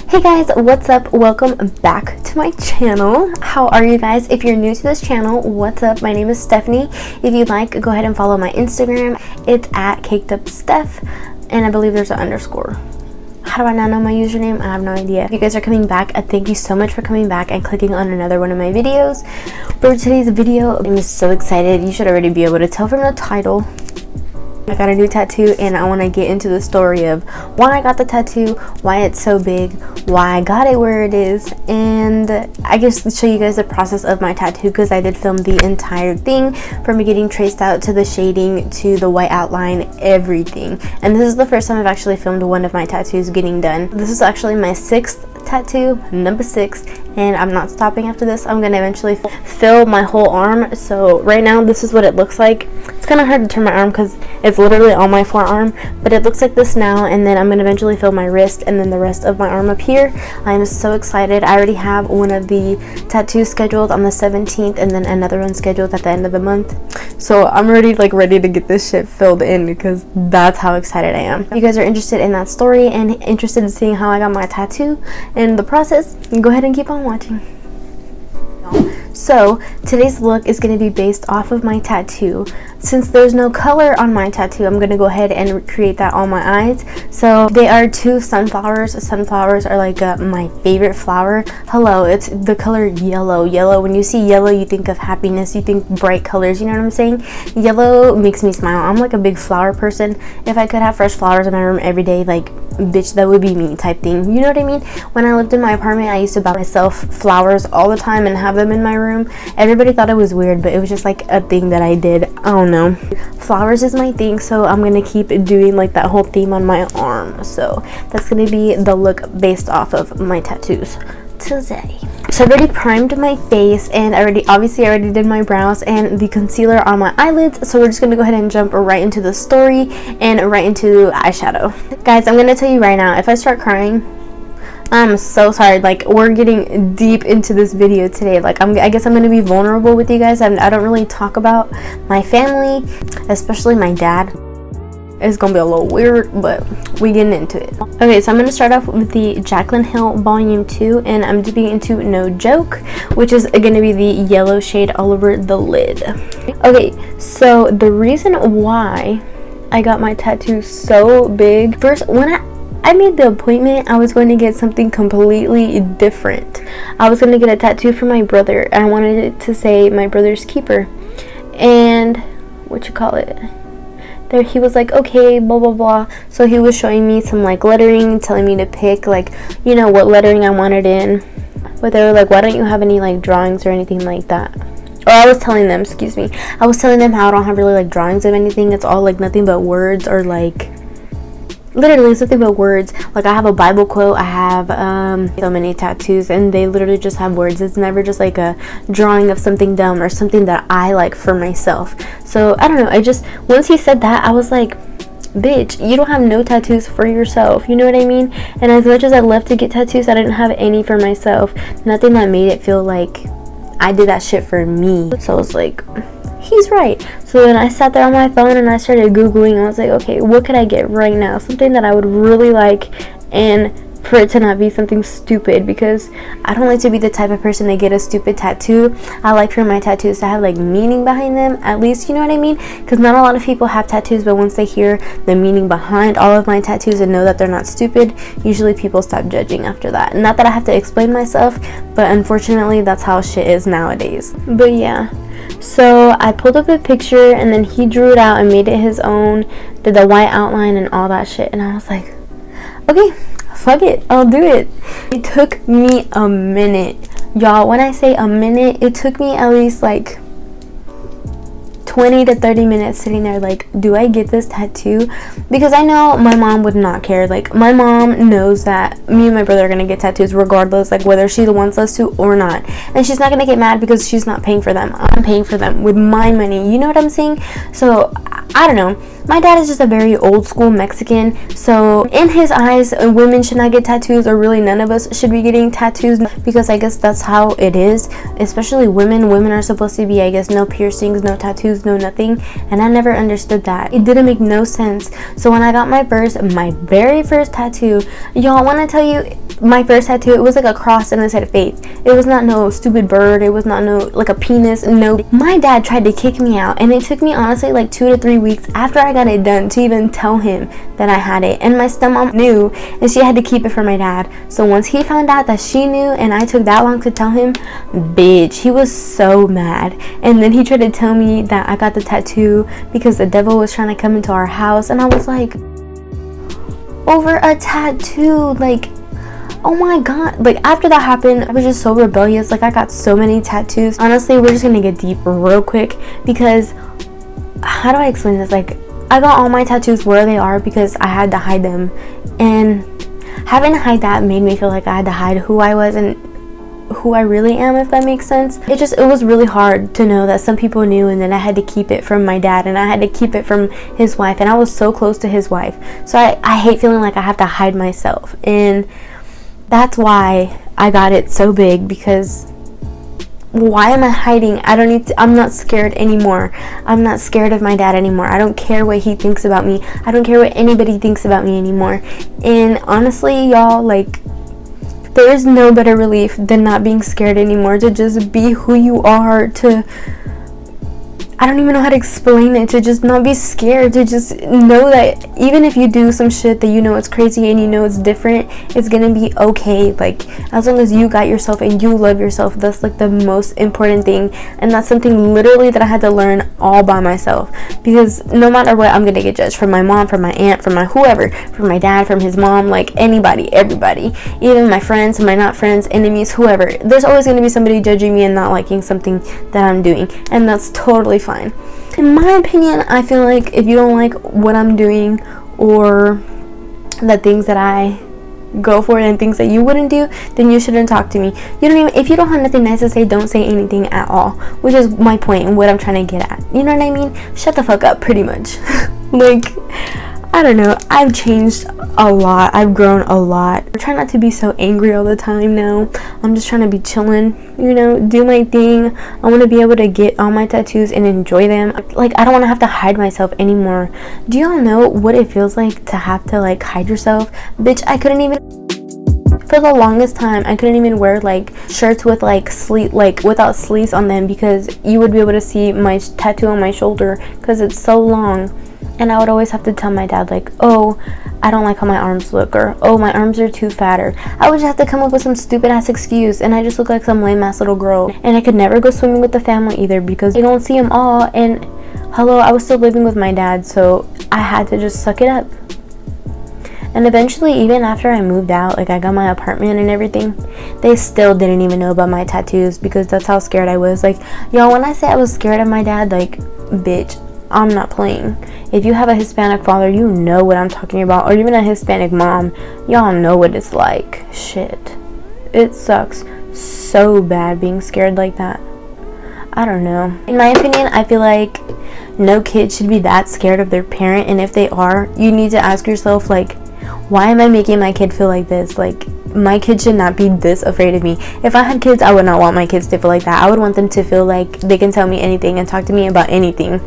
Hey guys, what's up? Welcome back to my channel. How are you guys? If you're new to this channel, what's up? My name is Stephanie. If you'd like, go ahead and follow my Instagram. It's at cakedupsteph, and I believe there's an underscore. How do I not know my username? I have no idea. If you guys are coming back, thank you so much for coming back and clicking on another one of my videos. For today's video, I'm so excited. You should already be able to tell from the title. I got a new tattoo and I want to get into the story of why I got the tattoo, why it's so big, why I got it where it is, and I guess show you guys the process of my tattoo, because I did film the entire thing from getting traced out to the shading to the white outline, everything. And this is the first time I've actually filmed one of my tattoos getting done. This is actually my 6th tattoo, number 6, and I'm not stopping after this. I'm gonna eventually fill my whole arm. So right now this is what it looks like. It's kind of hard to turn my arm because it's literally on my forearm, but it looks like this now, and then I'm gonna eventually fill my wrist and then the rest of my arm up here. I'm so excited. I already have one of the tattoos scheduled on the 17th and then another one scheduled at the end of the month. So I'm already ready to get this shit filled in because that's how excited I am. If you guys are interested in that story and interested in seeing how I got my tattoo and the process, go ahead and keep on watching. So today's look is going to be based off of my tattoo. Since there's no color on my tattoo, I'm going to go ahead and create that on my eyes. So they are 2 sunflowers. Sunflowers are my favorite flower. Hello, it's the color yellow. Yellow, when you see yellow, you think of happiness, you think bright colors, you know what I'm saying? Yellow makes me smile. I'm like a big flower person. If I could have fresh flowers in my room every day, bitch, that would be me type thing. You know what I mean? When I lived in my apartment, I used to buy myself flowers all the time and have them in my room. Everybody thought it was weird, but it was just a thing that I did. I don't know. Flowers is my thing, so I'm gonna keep doing that whole theme on my arm. So that's gonna be the look based off of my tattoos today. So I've already primed my face, and I already did my brows and the concealer on my eyelids. So we're just gonna go ahead and jump right into the story and right into eyeshadow. Guys, I'm gonna tell you right now, if I start crying, I'm so sorry. We're getting deep into this video today. I guess I'm gonna be vulnerable with you guys. I don't really talk about my family, especially my dad. It's gonna be a little weird, but we getting into it. Okay, so I'm gonna start off with the Jaclyn Hill Volume 2, and I'm dipping into No Joke, which is gonna be the yellow shade all over the lid. Okay, so the reason why I got my tattoo so big, first, when I made the appointment, I was going to get something completely different. I was going to get a tattoo for my brother, and I wanted it to say my brother's keeper. And there he was like, okay, blah blah blah. So he was showing me some lettering, telling me to pick what lettering I wanted in. But they were like, why don't you have any drawings or anything like that? Or I was telling them, I was telling them how I don't have really drawings of anything. It's all nothing but words, or literally something but words. I have a Bible quote, I have so many tattoos, and they literally just have words. It's never just a drawing of something dumb or something that I like for myself. So I don't know, once he said that, I was like, bitch, you don't have no tattoos for yourself, you know what I mean? And as much as I love to get tattoos, I didn't have any for myself. Nothing that made it feel like I did that shit for me. So I was like, he's right. So then I sat there on my phone and I started Googling. I was like, okay, what could I get right now? Something that I would really like, and for it to not be something stupid, because I don't like to be the type of person to get a stupid tattoo. I like for my tattoos to have meaning behind them, at least, you know what I mean? Because not a lot of people have tattoos, but once they hear the meaning behind all of my tattoos and know that they're not stupid, usually people stop judging after that. Not that I have to explain myself, but unfortunately that's how shit is nowadays. But yeah, so I pulled up a picture and then he drew it out and made it his own, did the white outline and all that shit, and I was like, okay, fuck it, I'll do it. It took me a minute, y'all. When I say a minute, it took me at least 20 to 30 minutes sitting there do I get this tattoo? Because I know my mom would not care. My mom knows that me and my brother are gonna get tattoos regardless, whether she wants us to or not, and she's not gonna get mad because she's not paying for them. I'm paying for them with my money, you know what I'm saying? So I don't know, my dad is just a very old school Mexican, so in his eyes, women should not get tattoos, or really none of us should be getting tattoos, because I guess that's how it is, especially women are supposed to be, I guess, no piercings, no tattoos, no nothing, and I never understood that. It didn't make no sense. So when I got my very first tattoo, y'all, when I tell you, My first tattoo, it was like a cross and it said faith. It was not no stupid bird. It was not no like a penis. No. My dad tried to kick me out, and it took me honestly like 2 to 3 weeks after I got it done to even tell him that I had it. And my stepmom knew, and she had to keep it from my dad. So once he found out that she knew and I took that long to tell him, bitch, he was so mad. And then he tried to tell me that I got the tattoo because the devil was trying to come into our house, and I was like, over a tattoo? Like, oh my god. Like, after that happened, I was just so rebellious. Like, I got so many tattoos. Honestly, we're just gonna get deep real quick, because how do I explain this? Like, I got all my tattoos where they are because I had to hide them, and having to hide that made me feel like I had to hide who I was and who I really am, if that makes sense. It was really hard to know that some people knew, and then I had to keep it from my dad, and I had to keep it from his wife, and I was so close to his wife. So I hate feeling like I have to hide myself, and that's why I got it so big, because why am I hiding? I'm not scared anymore. I'm not scared of my dad anymore. I don't care what he thinks about me. I don't care what anybody thinks about me anymore. And honestly, y'all, like, there is no better relief than not being scared anymore, to just be who you are, to, I don't even know how to explain it, to just not be scared, to just know that even if you do some shit that you know it's crazy and you know it's different, it's gonna be okay. Like, as long as you got yourself and you love yourself, that's like the most important thing. And that's something literally that I had to learn all by myself, because no matter what, I'm gonna get judged from my mom, from my aunt, from my whoever, from my dad, from his mom, like anybody, everybody, even my friends, my not friends, enemies, whoever. There's always gonna be somebody judging me and not liking something that I'm doing, and that's totally fine. In my opinion, I feel like if you don't like what I'm doing, or the things that I go for and things that you wouldn't do, then you shouldn't talk to me. You don't even, if you don't have nothing nice to say, don't say anything at all, which is my point and what I'm trying to get at. You know what I mean? Shut the fuck up, pretty much. Like, I don't know, I've changed a lot, I've grown a lot. I try not to be so angry all the time now. I'm just trying to be chilling, you know, do my thing. I want to be able to get all my tattoos and enjoy them. Like, I don't want to have to hide myself anymore. Do y'all know what it feels like to have to, like, hide yourself? Bitch, I couldn't even, for the longest time, I couldn't even wear like shirts with like sleeve, like without sleeves on them, because you would be able to see my tattoo on my shoulder because it's so long. And I would always have to tell my dad, like, oh, I don't like how my arms look, or oh, my arms are too fatter. I would just have to come up with some stupid ass excuse, and I just look like some lame ass little girl. And I could never go swimming with the family either, because they don't see them all. And hello, I was still living with my dad, so I had to just suck it up. And eventually, even after I moved out, like I got my apartment and everything, they still didn't even know about my tattoos, because that's how scared I was. Like, y'all, when I say I was scared of my dad, like, bitch, I'm not playing. If you have a Hispanic father, you know what I'm talking about, or even a Hispanic mom, y'all know what it's like. Shit, it sucks so bad being scared like that. I don't know. In my opinion, I feel like no kid should be that scared of their parent, and if they are, you need to ask yourself, like, why am I making my kid feel like this? Like, my kid should not be this afraid of me. If I had kids, I would not want my kids to feel like that. I would want them to feel like they can tell me anything and talk to me about anything.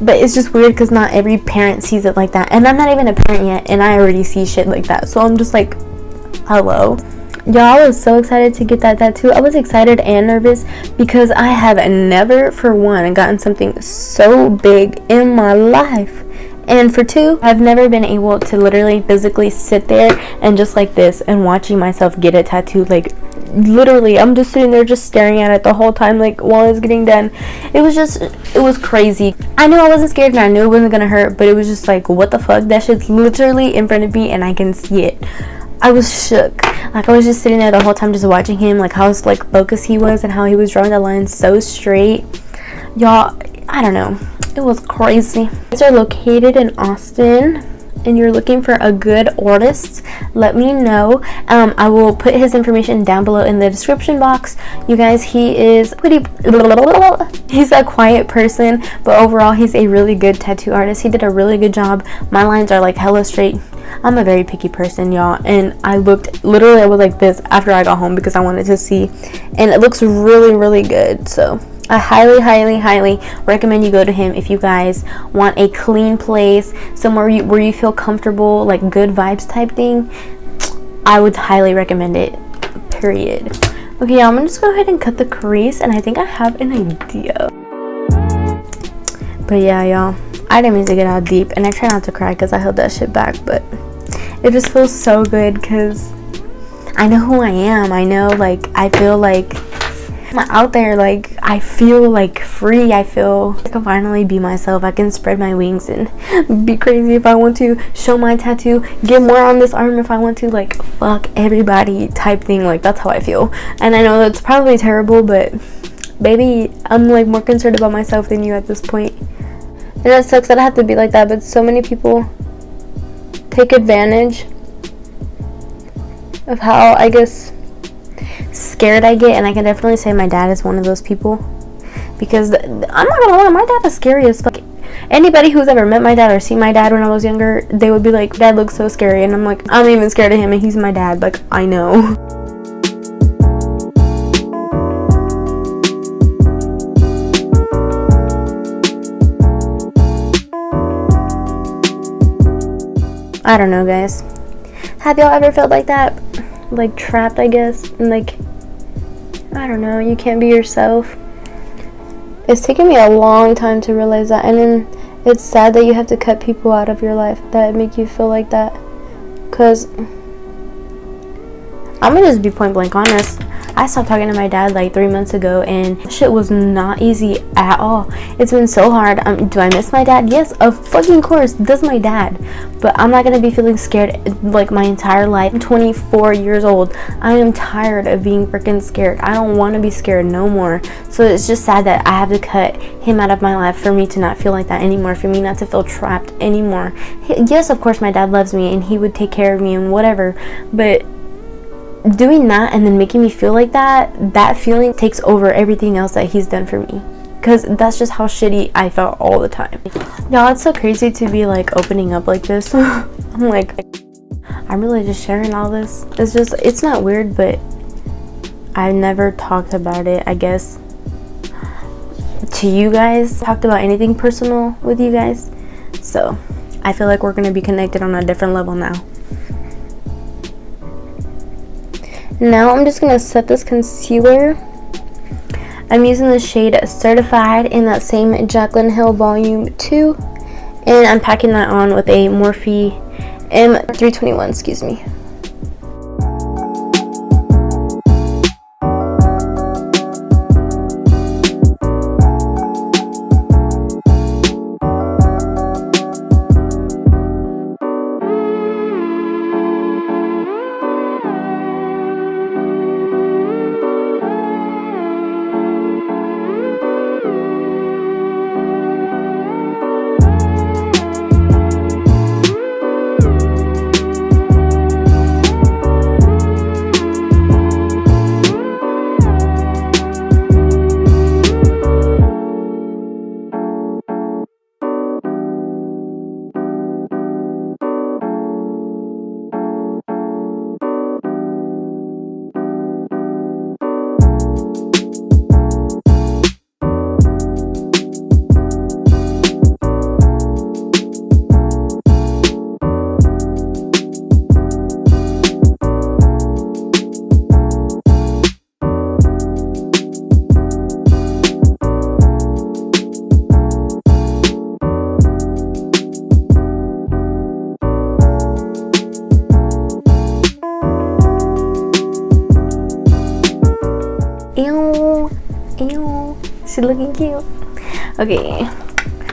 But it's just weird because not every parent sees it like that. And I'm not even a parent yet, and I already see shit like that. So I'm just like, hello. Y'all, I was so excited to get that tattoo. I was excited and nervous because I have never, for one, gotten something so big in my life. And for two, I've never been able to literally physically sit there and just like this and watching myself get a tattoo. Like, literally, I'm just sitting there just staring at it the whole time, like, while it's getting done. It was crazy. I knew I wasn't scared and I knew it wasn't gonna hurt, but it was just like, what the fuck? That shit's literally in front of me and I can see it. I was shook. Like, I was just sitting there the whole time just watching him, like how like focused he was and how he was drawing the lines so straight. Y'all, I don't know. It was crazy. These are located in Austin, and you're looking for a good artist, let me know. I will put his information down below in the description box. You guys, he is he's a quiet person, but overall he's a really good tattoo artist. He did a really good job. My lines are like hella straight. I'm a very picky person, y'all, and I looked, literally I was like this after I got home because I wanted to see, and it looks really, really good. So I highly recommend you go to him if you guys want a clean place, somewhere where you feel comfortable, like good vibes type thing. I would highly recommend it, period. Okay, yeah, I'm gonna just go ahead and cut the crease, and I think I have an idea. But yeah, y'all, I didn't mean to get all deep, and I try not to cry because I held that shit back, but it just feels so good because I know who I am. I know, like, I feel like I'm out there, like, I feel like free. I feel I can finally be myself. I can spread my wings and be crazy if I want to, show my tattoo, get more on this arm if I want to, like, fuck everybody type thing. Like, that's how I feel. And I know that's probably terrible, but baby, I'm like more concerned about myself than you at this point. And it sucks that I have to be like that, but so many people take advantage of how, I guess, scared I get. And I can definitely say my dad is one of those people, because I'm not gonna lie, my dad is scary as fuck. Anybody who's ever met my dad or seen my dad when I was younger, they would be like, dad looks so scary, and I'm like, I'm even scared of him, and he's my dad. Like, I know. I don't know, guys. Have y'all ever felt like that? Like, trapped, I guess? And like, I don't know, you can't be yourself. It's taken me a long time to realize that. And then it's sad that you have to cut people out of your life that make you feel like that. Because I'm gonna just be point blank honest. I stopped talking to my dad like 3 months ago, and shit was not easy at all. It's been so hard. Do I miss my dad? Yes, of fucking course. That's my dad. But I'm not gonna be feeling scared like my entire life. I'm 24 years old. I am tired of being freaking scared. I don't want to be scared no more. So it's just sad that I have to cut him out of my life for me to not feel like that anymore, for me not to feel trapped anymore. Yes, of course my dad loves me and he would take care of me and whatever, but doing that and then making me feel like that feeling takes over everything else that he's done for me, because that's just how shitty I felt all the time. Y'all, it's so crazy to be like opening up like this. I'm like, I'm really just sharing all this. It's not weird, but I've never talked about it, I guess, to you guys. Talked about anything personal with you guys, so I feel like we're gonna be connected on a different level now. Now I'm just going to set this concealer. I'm using the shade Certified in that same Jaclyn Hill Volume 2. And I'm packing that on with a Morphe M321, excuse me. Ew, she's looking cute. Okay,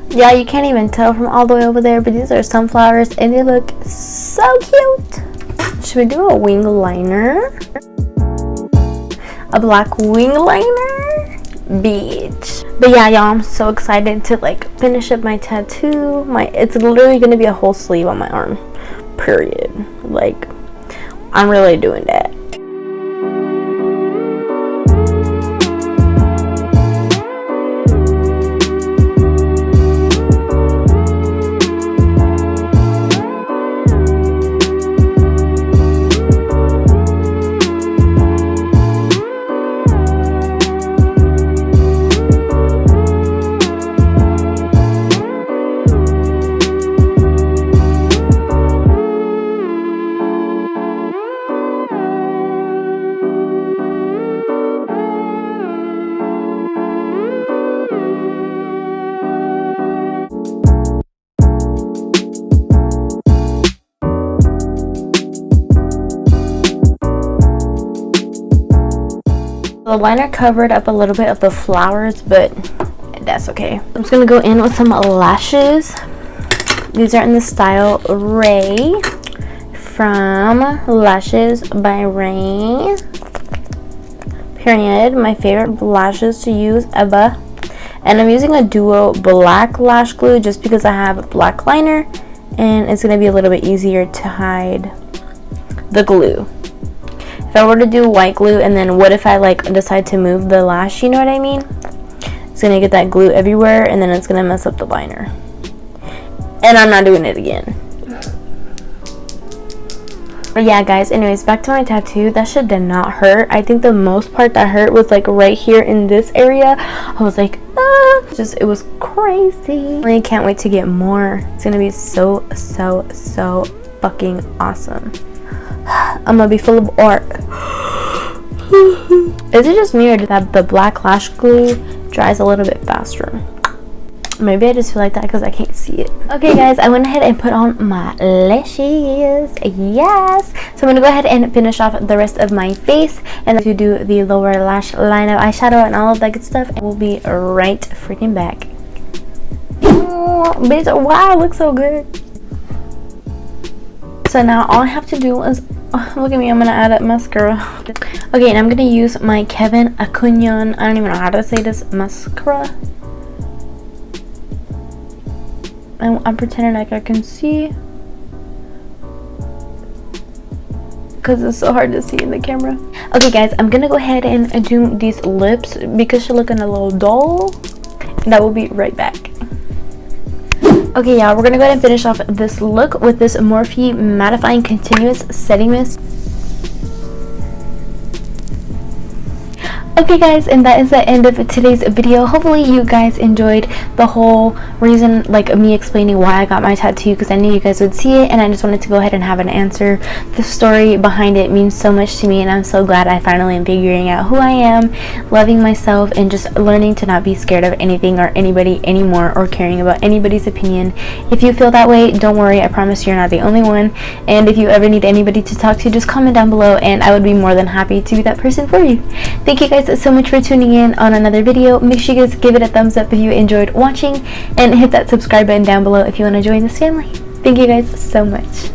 yeah, you can't even tell from all the way over there, but these are sunflowers and they look so cute. Should we do a wing liner? A black wing liner? Bitch. But yeah, y'all, I'm so excited to like finish up my tattoo. It's literally gonna be a whole sleeve on my arm, period. Like, I'm really doing that. The liner covered up a little bit of the flowers, but that's okay. I'm just gonna go in with some lashes. These are in the style Ray from Lashes by Ray. Period. My favorite lashes to use ever. And I'm using a duo black lash glue just because I have a black liner and it's gonna be a little bit easier to hide the glue. If I were to do white glue and then what if I like decide to move the lash, you know what I mean? It's gonna get that glue everywhere and then it's gonna mess up the liner. And I'm not doing it again. But yeah, guys, anyways, back to my tattoo. That shit did not hurt. I think the most part that hurt was like right here in this area. I was like, it was crazy. I can't wait to get more. It's gonna be so fucking awesome. I'm gonna be full of art. Is it just me or that the black lash glue dries a little bit faster? Maybe I just feel like that because I can't see it. Okay, guys, I went ahead and put on my lashes. Yes. So I'm gonna go ahead and finish off the rest of my face and to do the lower lash line of eyeshadow and all of that good stuff. And we'll be right freaking back. Oh, bitch, wow, it looks so good. So now all I have to do is, look at me, I'm gonna add up mascara. Okay, and I'm gonna use my Kevin Acunion, I don't even know how to say this, mascara. And I'm pretending like I can see because it's so hard to see in the camera. Okay, guys, I'm gonna go ahead and do these lips because she's looking a little dull, and I will be right back. Okay, yeah, we're gonna go ahead and finish off this look with this Morphe mattifying continuous setting mist. Okay, guys, and that is the end of today's video. Hopefully you guys enjoyed the whole reason, like me explaining why I got my tattoo, because I knew you guys would see it and I just wanted to go ahead and have an answer. The story behind it means so much to me and I'm so glad I finally am figuring out who I am, loving myself, and just learning to not be scared of anything or anybody anymore or caring about anybody's opinion. If you feel that way, don't worry, I promise you're not the only one. And if you ever need anybody to talk to, just comment down below and I would be more than happy to be that person for you. Thank you guys so much for tuning in on another video. Make sure you guys give it a thumbs up if you enjoyed watching and hit that subscribe button down below if you want to join this family. Thank you guys so much.